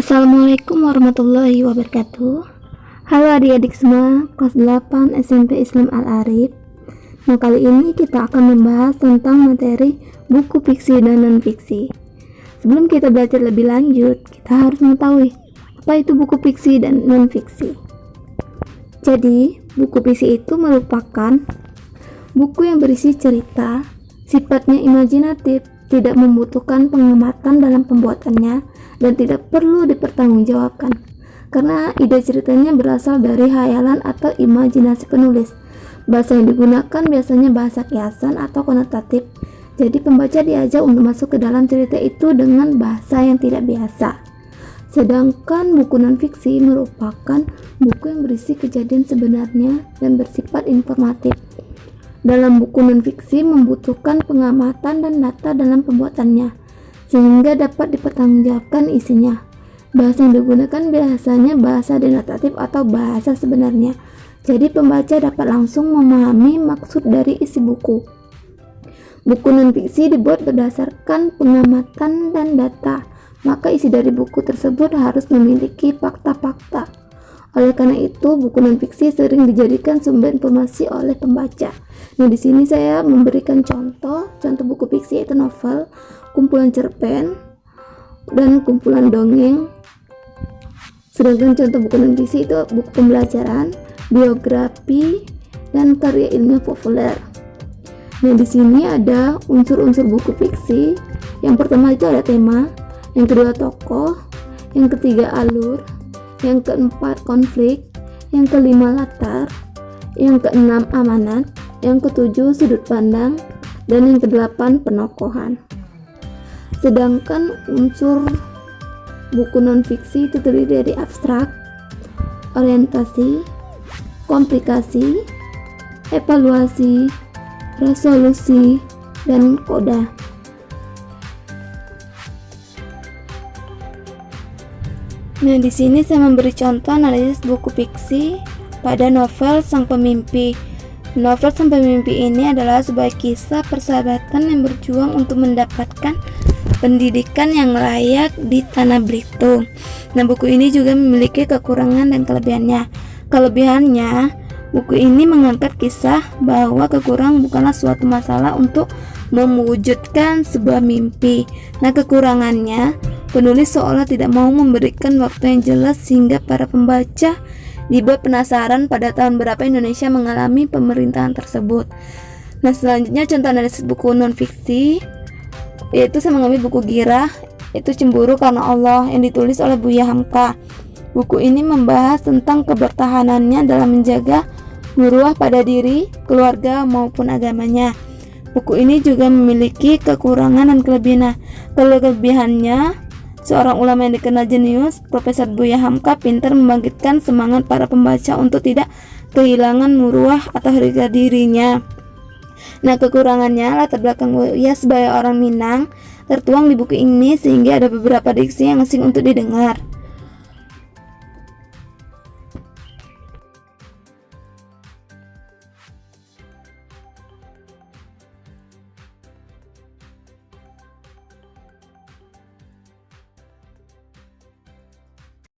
Assalamualaikum warahmatullahi wabarakatuh. Halo adik-adik semua, kelas 8 SMP Islam Al-Arif. Nah, kali ini kita akan membahas tentang materi buku fiksi dan non-fiksi. Sebelum kita belajar lebih lanjut, kita harus mengetahui apa itu buku fiksi dan non-fiksi. Jadi, buku fiksi itu merupakan buku yang berisi cerita, sifatnya imajinatif, tidak membutuhkan pengamatan dalam pembuatannya, dan tidak perlu dipertanggungjawabkan karena ide ceritanya berasal dari khayalan atau imajinasi penulis. Bahasa yang digunakan biasanya bahasa kiasan atau konotatif, jadi pembaca diajak untuk masuk ke dalam cerita itu dengan bahasa yang tidak biasa. Sedangkan buku non-fiksi merupakan buku yang berisi kejadian sebenarnya dan bersifat informatif. Dalam buku non-fiksi membutuhkan pengamatan dan data dalam pembuatannya, sehingga dapat dipertanggungjawabkan isinya. Bahasa yang digunakan biasanya bahasa denotatif atau bahasa sebenarnya, jadi pembaca dapat langsung memahami maksud dari isi buku. Buku non-fiksi dibuat berdasarkan pengamatan dan data, maka isi dari buku tersebut harus memiliki fakta-fakta. Oleh karena itu, buku non-fiksi sering dijadikan sumber informasi oleh pembaca. Nah, di sini saya memberikan contoh buku fiksi yaitu novel, kumpulan cerpen, dan kumpulan dongeng. Sedangkan contoh buku non-fiksi itu buku pembelajaran, biografi, dan karya ilmiah populer. Nah, di sini ada unsur-unsur buku fiksi. Yang pertama itu ada tema, yang kedua tokoh, yang ketiga alur, yang keempat konflik, yang kelima latar, yang keenam amanat, yang ketujuh sudut pandang, dan yang kedelapan penokohan. Sedangkan unsur buku non-fiksi itu terdiri dari abstrak, orientasi, komplikasi, evaluasi, resolusi, dan koda. Nah, di sini saya memberi contoh analisis buku fiksi pada novel Sang Pemimpi. Novel Sang Pemimpi ini adalah sebuah kisah persahabatan yang berjuang untuk mendapatkan pendidikan yang layak di Tanah Belitung. Nah, buku ini juga memiliki kekurangan dan kelebihannya. Kelebihannya, buku ini mengangkat kisah bahwa kekurangan bukanlah suatu masalah untuk mewujudkan sebuah mimpi. Nah, kekurangannya, penulis seolah tidak mau memberikan waktu yang jelas sehingga para pembaca dibuat penasaran pada tahun berapa Indonesia mengalami pemerintahan tersebut. Nah, selanjutnya contoh analisis buku non-fiksi, yaitu saya mengambil buku Girah, itu Cemburu Karena Allah, yang ditulis oleh Buya Hamka. Buku ini membahas tentang kebertahanannya dalam menjaga muruah pada diri, keluarga maupun agamanya. Buku ini juga memiliki kekurangan dan kelebihan. Kelebihannya, seorang ulama yang dikenal jenius, Profesor Buya Hamka, pintar membangkitkan semangat para pembaca untuk tidak kehilangan muruah atau harga dirinya. Nah, kekurangannya, latar belakang Buya sebagai orang Minang tertuang di buku ini sehingga ada beberapa diksi yang asing untuk didengar.